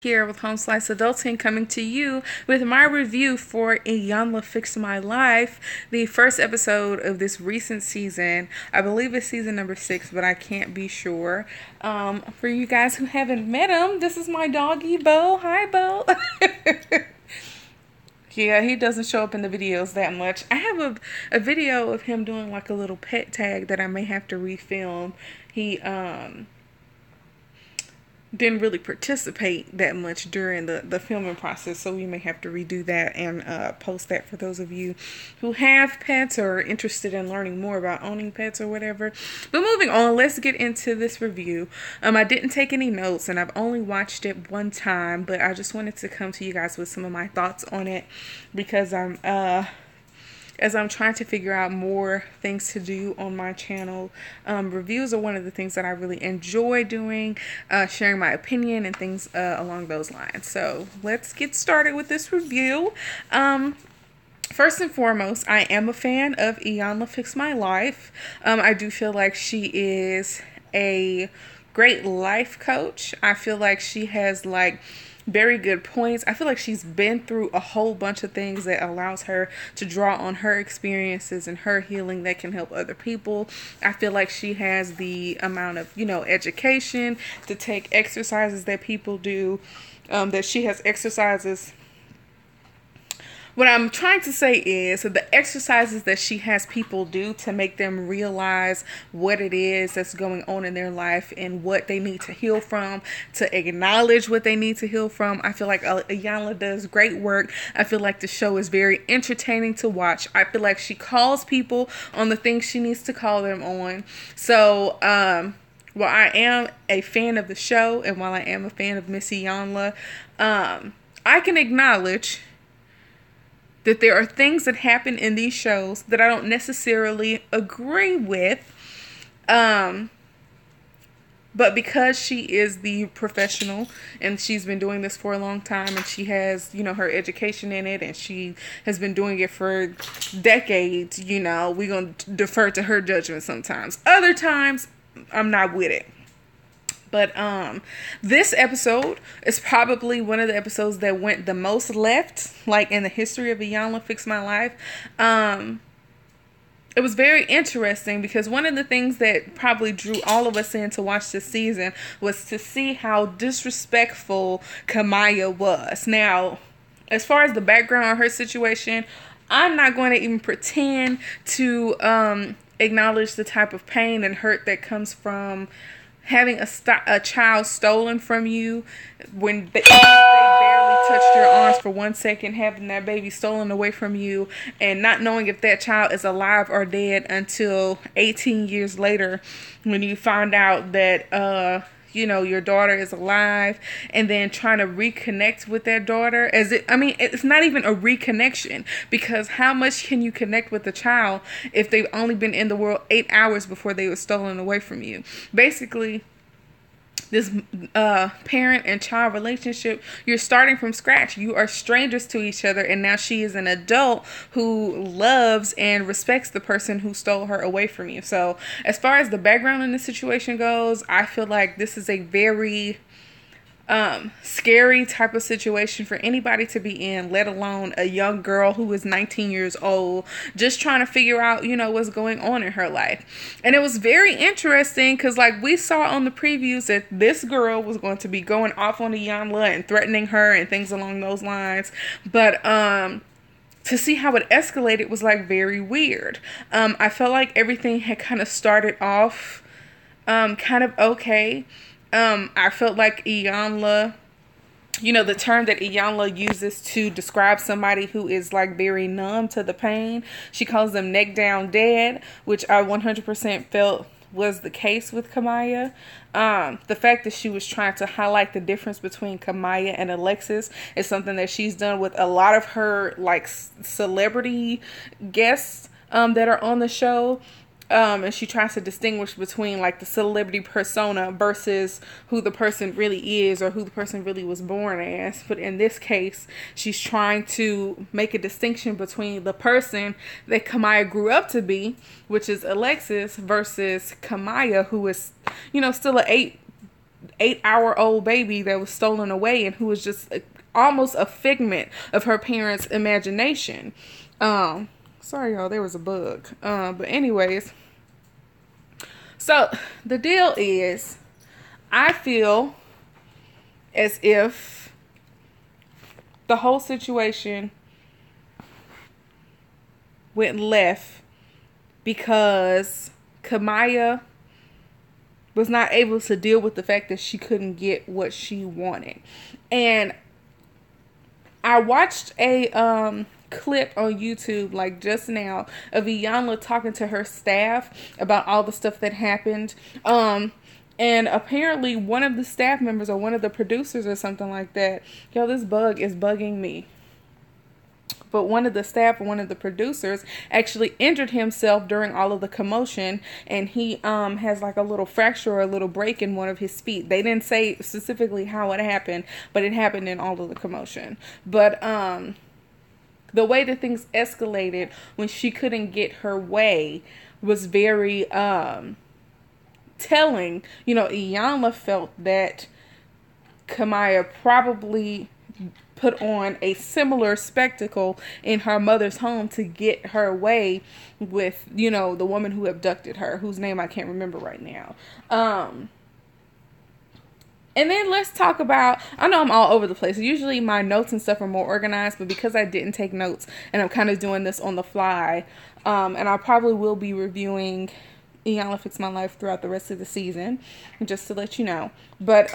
Here with Home Slice Adulting, coming to you with my review for Iyanla Fix My Life, the first episode of this recent season. I believe it's season number 6, but I can't be sure. For you guys who haven't met him, this is my doggy, Bo. Hi, Bo. Yeah, he doesn't show up in the videos that much. I have a video of him doing like a little pet tag that I may have to refilm. He didn't really participate that much during the filming process, so we may have to redo that and post that for those of you who have pets or are interested in learning more about owning pets or whatever. But moving on, let's get into this review. I didn't take any notes and I've only watched it one time, but I just wanted to come to you guys with some of my thoughts on it because as I'm trying to figure out more things to do on my channel. Reviews are one of the things that I really enjoy doing, sharing my opinion and things along those lines. So let's get started with this review. First and foremost, I am a fan of Iyanla Fix My Life. I do feel like she is a great life coach. I feel like she has very good points. I feel like she's been through a whole bunch of things that allows her to draw on her experiences and her healing that can help other people. I feel like she has the amount of, education to take exercises that people do, that she has exercises. What I'm trying to say is that the exercises that she has people do to make them realize what it is that's going on in their life and what they need to heal from, to acknowledge what they need to heal from. I feel like Iyanla does great work. I feel like the show is very entertaining to watch. I feel like she calls people on the things she needs to call them on. So, while I am a fan of the show and while I am a fan of Miss Iyanla, I can acknowledge that there are things that happen in these shows that I don't necessarily agree with. But because she is the professional and she's been doing this for a long time and she has, her education in it and she has been doing it for decades, we're going to defer to her judgment sometimes. Other times, I'm not with it. But this episode is probably one of the episodes that went the most left, in the history of Iyanla Fix My Life. It was very interesting because one of the things that probably drew all of us in to watch this season was to see how disrespectful Kamiya was. Now, as far as the background on her situation, I'm not going to even pretend to acknowledge the type of pain and hurt that comes from having a child stolen from you when they barely touched your arms for 1 second, having that baby stolen away from you and not knowing if that child is alive or dead until 18 years later when you find out that your daughter is alive, and then trying to reconnect with that daughter it's not even a reconnection, because how much can you connect with a child if they've only been in the world 8 hours before they were stolen away from you? Basically, this parent and child relationship, you're starting from scratch. You are strangers to each other, and now she is an adult who loves and respects the person who stole her away from you. So as far as the background in the situation goes, I feel like this is a very scary type of situation for anybody to be in, let alone a young girl who is 19 years old, just trying to figure out, what's going on in her life. And it was very interesting because we saw on the previews that this girl was going to be going off on Iyanla and threatening her and things along those lines. But to see how it escalated was very weird. I felt like everything had kind of started off kind of okay. I felt like Iyanla, the term that Iyanla uses to describe somebody who is very numb to the pain, she calls them neck down dead, which I 100% felt was the case with Kamiya. The fact that she was trying to highlight the difference between Kamiya and Alexis is something that she's done with a lot of her celebrity guests that are on the show. And she tries to distinguish between the celebrity persona versus who the person really is or who the person really was born as. But in this case, she's trying to make a distinction between the person that Kamiya grew up to be, which is Alexis, versus Kamiya, who is, still an 8-hour-old baby that was stolen away and who was just almost a figment of her parents' imagination. Sorry, y'all, there was a bug. But anyways, so the deal is, I feel as if the whole situation went left because Kamiyah was not able to deal with the fact that she couldn't get what she wanted. And I watched a clip on YouTube like just now of Iyanla talking to her staff about all the stuff that happened. And apparently one of the staff members or one of the producers or something like that, yo, this bug is bugging me. But one of the staff, one of the producers, actually injured himself during all of the commotion, and he has like a little fracture or a little break in one of his feet. They didn't say specifically how it happened, but it happened in all of the commotion. But the way that things escalated when she couldn't get her way was very telling. You know, Iyanla felt that Kamiyah probably put on a similar spectacle in her mother's home to get her way with, you know, the woman who abducted her, whose name I can't remember right now. And then let's talk about, I know I'm all over the place. Usually my notes and stuff are more organized, but because I didn't take notes and I'm kind of doing this on the fly, and I probably will be reviewing Iyanla Fix My Life throughout the rest of the season, just to let you know. But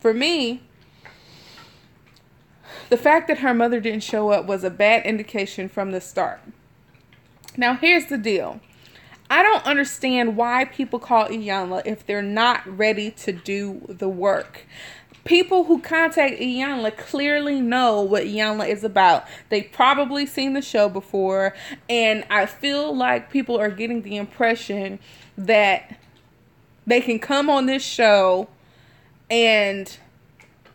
for me, the fact that her mother didn't show up was a bad indication from the start. Now, here's the deal. I don't understand why people call Iyanla if they're not ready to do the work. People who contact Iyanla clearly know what Iyanla is about. They've probably seen the show before, and I feel like people are getting the impression that they can come on this show, and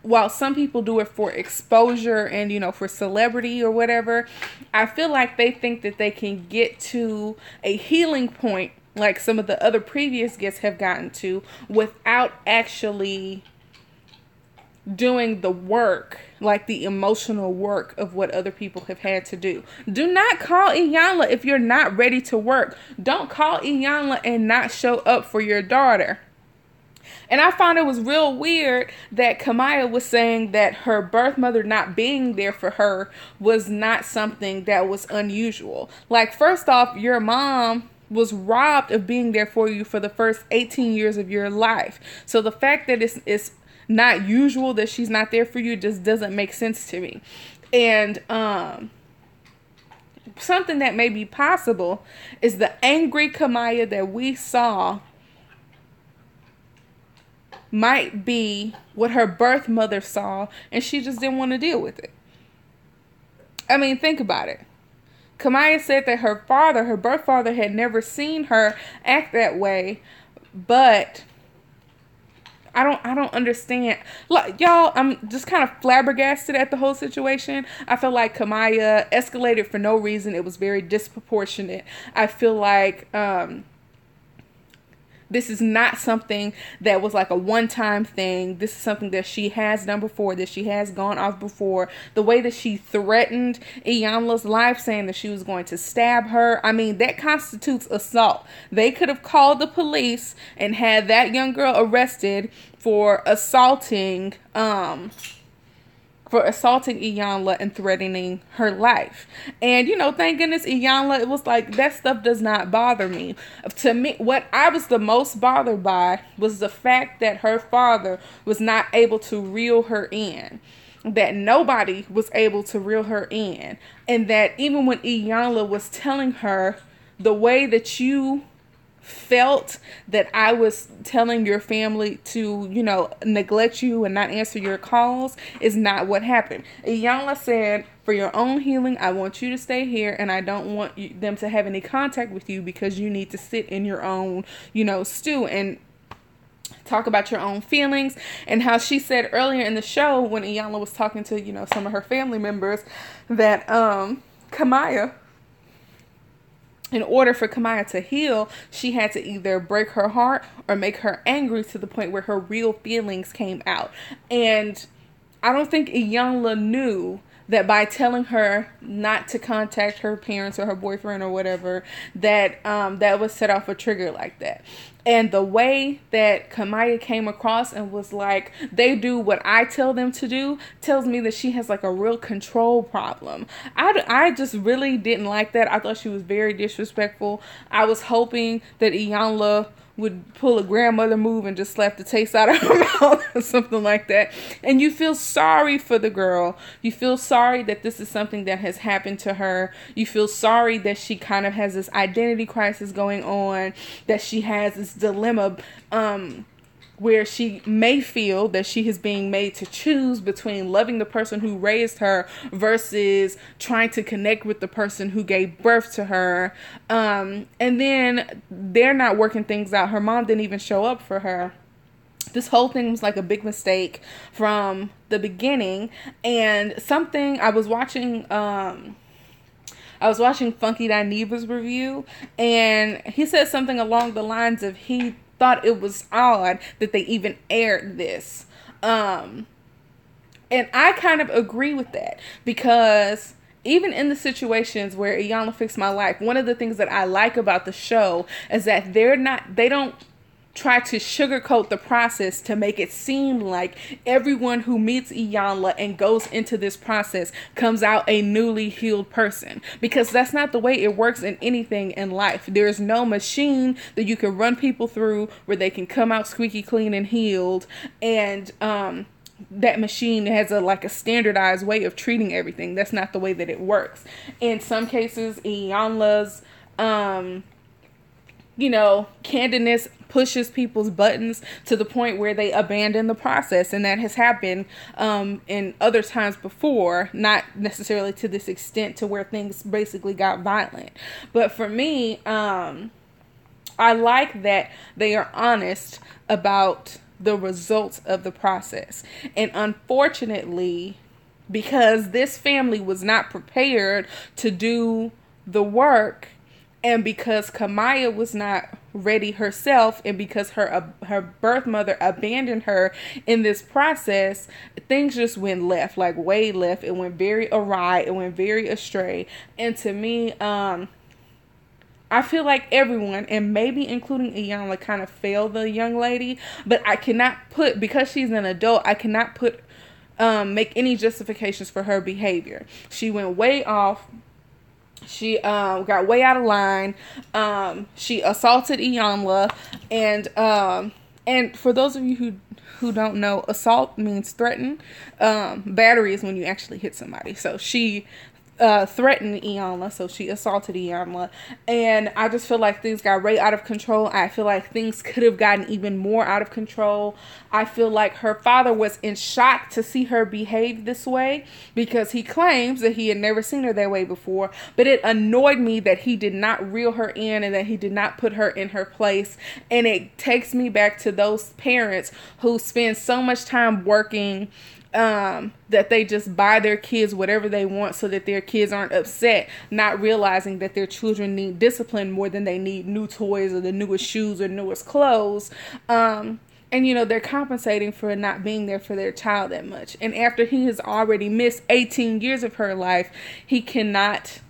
while some people do it for exposure and, you know, for celebrity or whatever, I feel like they think that they can get to a healing point like some of the other previous guests have gotten to without actually doing the work, like the emotional work of what other people have had to do. Do not call Iyanla if you're not ready to work. Don't call Iyanla and not show up for your daughter. And I found it was real weird that Kamiyah was saying that her birth mother not being there for her was not something that was unusual. Like, first off, your mom was robbed of being there for you for the first 18 years of your life. So the fact that it's not usual that she's not there for you just doesn't make sense to me. And something that may be possible is the angry Kamiyah that we saw might be what her birth mother saw, and she just didn't want to deal with it. I mean, think about it. Kamiyah said that her father, her birth father, had never seen her act that way, but I don't understand. Like, y'all, I'm just kind of flabbergasted at the whole situation. I feel like Kamiyah escalated for no reason. It was very disproportionate. I feel like this is not something that was like a one-time thing. This is something that she has done before, that she has gone off before. The way that she threatened Iyanla's life, saying that she was going to stab her, I mean, that constitutes assault. They could have called the police and had that young girl arrested for assaulting Iyanla and threatening her life. And, you know, thank goodness Iyanla, it was like, that stuff does not bother me. To me, what I was the most bothered by was the fact that her father was not able to reel her in. That nobody was able to reel her in. And that even when Iyanla was telling her, the way that you felt that I was telling your family to, you know, neglect you and not answer your calls is not what happened. Iyanla said, for your own healing, I want you to stay here, and I don't want them to have any contact with you because you need to sit in your own, you know, stew and talk about your own feelings. And how she said earlier in the show when Iyanla was talking to, you know, some of her family members that Kamiyah in order for Kamiyah to heal, she had to either break her heart or make her angry to the point where her real feelings came out. And I don't think Iyanla knew that by telling her not to contact her parents or her boyfriend or whatever, that that would set off a trigger like that. And the way that Kamiyah came across and was like, they do what I tell them to do, tells me that she has like a real control problem. I just really didn't like that. I thought she was very disrespectful. I was hoping that Iyanla would pull a grandmother move and just slap the taste out of her mouth or something like that. And you feel sorry for the girl. You feel sorry that this is something that has happened to her. You feel sorry that she kind of has this identity crisis going on, that she has this dilemma where she may feel that she is being made to choose between loving the person who raised her versus trying to connect with the person who gave birth to her. And then they're not working things out. Her mom didn't even show up for her. This whole thing was like a big mistake from the beginning. And something I was watching Funky Dineva's review, and he said something along the lines of he thought it was odd that they even aired this. And I kind of agree with that, because even in the situations where Iyanla fixed my life, one of the things that I like about the show is that they don't try to sugarcoat the process to make it seem like everyone who meets Iyanla and goes into this process comes out a newly healed person, because that's not the way it works in anything in life. There's no machine that you can run people through where they can come out squeaky clean and healed, and that machine has a standardized way of treating everything. That's not the way that it works. In some cases, Iyanla's candidness pushes people's buttons to the point where they abandon the process. And that has happened in other times before, not necessarily to this extent to where things basically got violent. But for me, I like that they are honest about the results of the process. And unfortunately, because this family was not prepared to do the work, and because Kamiyah was not ready herself, and because her birth mother abandoned her in this process, things just went left, like way left. It went very awry. It went very astray. And to me, I feel like everyone, and maybe including Iyanla, kind of failed the young lady. But I cannot because she's an adult, I cannot make any justifications for her behavior. She went way off. She got way out of line. She assaulted Iyanla, and for those of you who don't know, assault means threaten. Battery is when you actually hit somebody. So she threatened Iyanla, so she assaulted Iyanla, and I just feel like things got way out of control. I feel like things could have gotten even more out of control. I feel like her father was in shock to see her behave this way, because he claims that he had never seen her that way before, but it annoyed me that he did not reel her in and that he did not put her in her place. And it takes me back to those parents who spend so much time working, that they just buy their kids whatever they want so that their kids aren't upset, not realizing that their children need discipline more than they need new toys or the newest shoes or newest clothes. And they're compensating for not being there for their child that much. And after he has already missed 18 years of her life, he cannot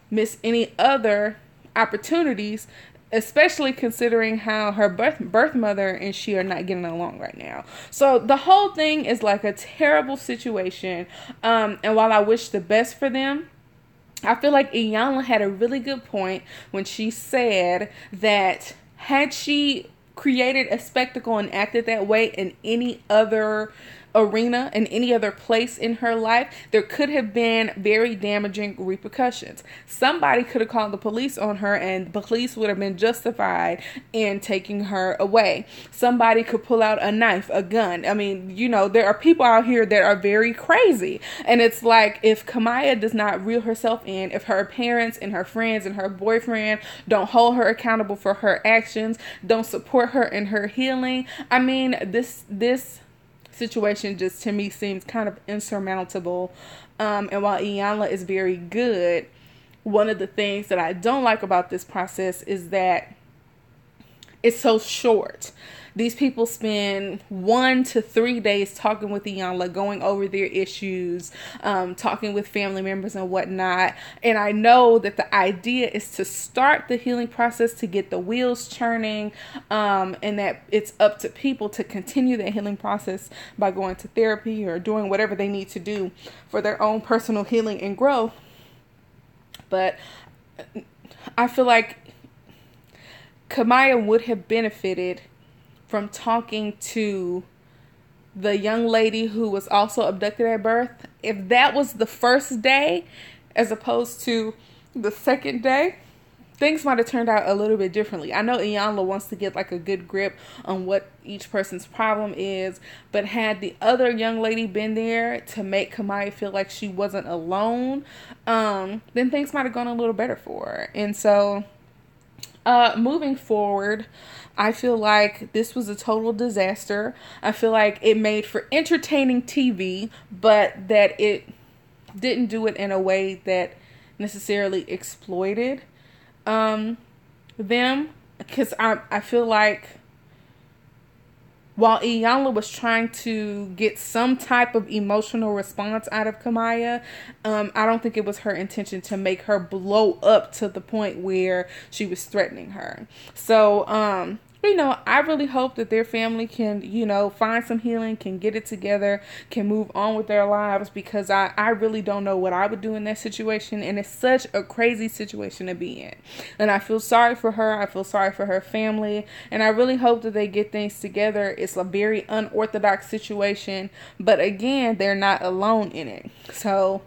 miss any other opportunities, especially considering how her birth mother and she are not getting along right now. So the whole thing is like a terrible situation. And while I wish the best for them, I feel like Iyanla had a really good point when she said that had she created a spectacle and acted that way in any other arena, in any other place in her life, there could have been very damaging repercussions. Somebody could have called the police on her, and the police would have been justified in taking her away. Somebody could pull out a knife, a gun. I mean, there are people out here that are very crazy. And it's like, if Kamiyah does not reel herself in, if her parents and her friends and her boyfriend don't hold her accountable for her actions, don't support her in her healing, I mean, this situation just to me seems kind of insurmountable. And while Iyanla is very good one of the things that I don't like about this process is that it's so short. These people spend 1 to 3 days talking with Iyanla, going over their issues, talking with family members and whatnot. And I know that the idea is to start the healing process, to get the wheels churning, and that it's up to people to continue the healing process by going to therapy or doing whatever they need to do for their own personal healing and growth. But I feel like Kamiyah would have benefited from talking to the young lady who was also abducted at birth. If that was the first day as opposed to the second day, things might have turned out a little bit differently. I know Iyanla wants to get like a good grip on what each person's problem is, but had the other young lady been there to make Kamiyah feel like she wasn't alone, then things might have gone a little better for her. And so moving forward, I feel like this was a total disaster. I feel like it made for entertaining TV, but that it didn't do it in a way that necessarily exploited them. Because I feel like while Iyanla was trying to get some type of emotional response out of Kamiyah, I don't think it was her intention to make her blow up to the point where she was threatening her. So, I really hope that their family can, find some healing, can get it together, can move on with their lives, because I really don't know what I would do in that situation. And it's such a crazy situation to be in. And I feel sorry for her. I feel sorry for her family. And I really hope that they get things together. It's a very unorthodox situation. But again, they're not alone in it. So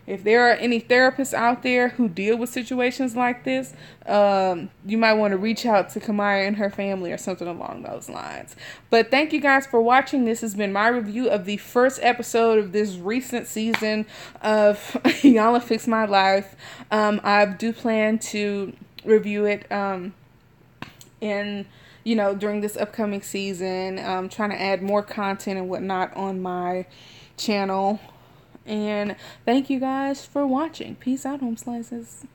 if there are any therapists out there who deal with situations like this, you might want to reach out to Kamiyah and her family or something along those lines. But thank you guys for watching. This has been my review of the first episode of this recent season of Iyanla Fix My Life. I do plan to review it during this upcoming season. I'm trying to add more content and whatnot on my channel. And thank you guys for watching. Peace out, home slices.